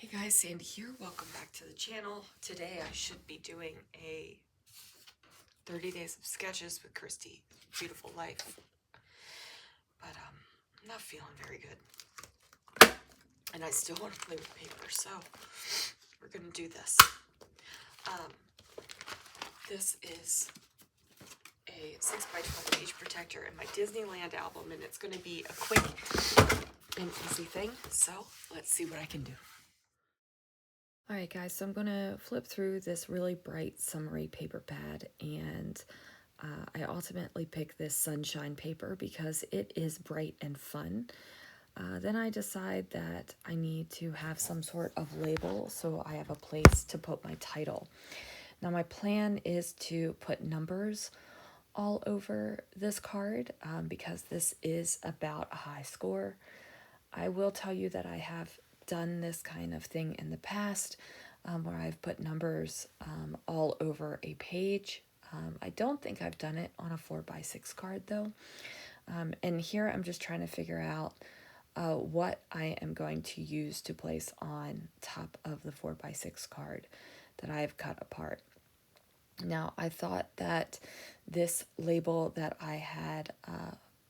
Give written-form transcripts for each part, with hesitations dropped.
Hey guys, Sandy here. Welcome back to the channel. Today I should be doing a 30 days of sketches with Christy. Beautiful life. But I'm not feeling very good. And I still want to play with paper, so we're gonna do this. This is a 6x12 page protector in my Disneyland album, and it's gonna be a quick and easy thing. So let's see what I can do. Alright guys, so I'm going to flip through this really bright summery paper pad, and I ultimately picked this sunshine paper because it is bright and fun. Then I decide that I need to have some sort of label so I have a place to put my title. Now my plan is to put numbers all over this card because this is about a high score. I will tell you that I have done this kind of thing in the past where I've put numbers all over a page. I don't think I've done it on a 4x6 card though. And here I'm just trying to figure out what I am going to use to place on top of the 4x6 card that I have cut apart. Now I thought that this label that I had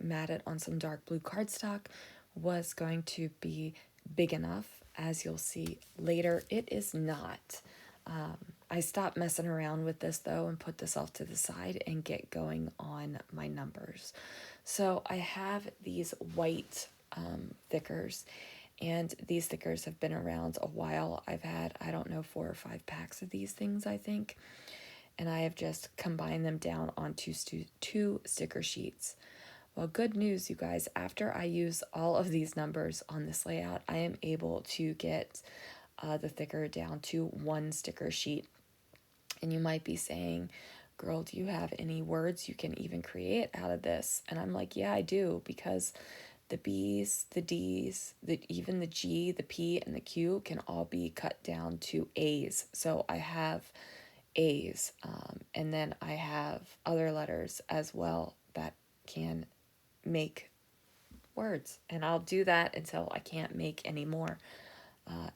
matted on some dark blue cardstock was going to be big enough. As you'll see later, it is not. I stopped messing around with this though and put this off to the side and get going on my numbers. So I have these white thickers, and these thickers have been around a while. I've had, I don't know, 4 or 5 packs of these things, I think. And I have just combined them down onto two sticker sheets. Well, good news, you guys. After I use all of these numbers on this layout, I am able to get the thicker down to 1 sticker sheet. And you might be saying, girl, do you have any words you can even create out of this? And I'm like, yeah, I do, because the B's, the D's, even the G, the P, and the Q can all be cut down to A's. So I have A's, and then I have other letters as well that can make words, and I'll do that until I can't make any more,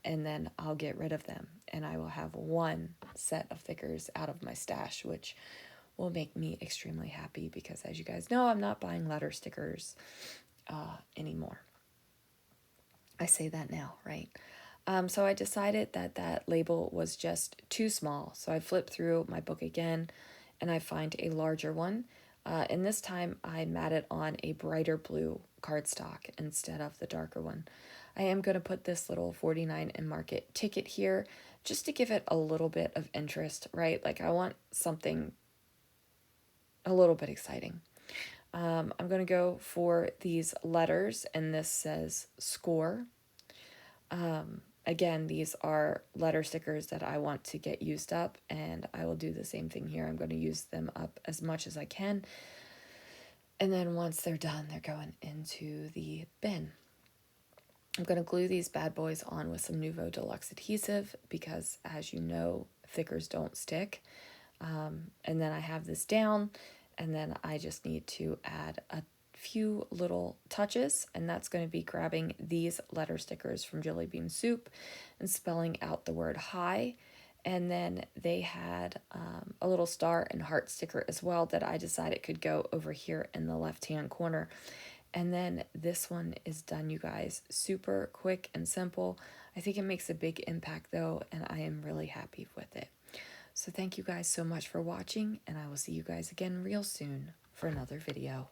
and then I'll get rid of them, and I will have 1 set of thickers out of my stash, which will make me extremely happy because, as you guys know, I'm not buying letter stickers anymore. I say that now, right? So I decided that that label was just too small, so I flipped through my book again and I find a larger one. And this time I matted on a brighter blue cardstock instead of the darker one. I am going to put this little 49 and market ticket here just to give it a little bit of interest, right? Like I want something a little bit exciting. I'm going to go for these letters, and this says score. Again, these are letter stickers that I want to get used up, and I will do the same thing here. I'm going to use them up as much as I can. And then once they're done, they're going into the bin. I'm going to glue these bad boys on with some Nouveau Deluxe adhesive because, as you know, thickers don't stick. And then I have this down, and then I just need to add a few little touches, and that's going to be grabbing these letter stickers from Jelly Bean Soup and spelling out the word hi. And then they had a little star and heart sticker as well that I decided could go over here in the left-hand corner. And then this one is done, you guys. Super quick and simple. I think it makes a big impact though, and I am really happy with it. So thank you guys so much for watching, and I will see you guys again real soon for another video.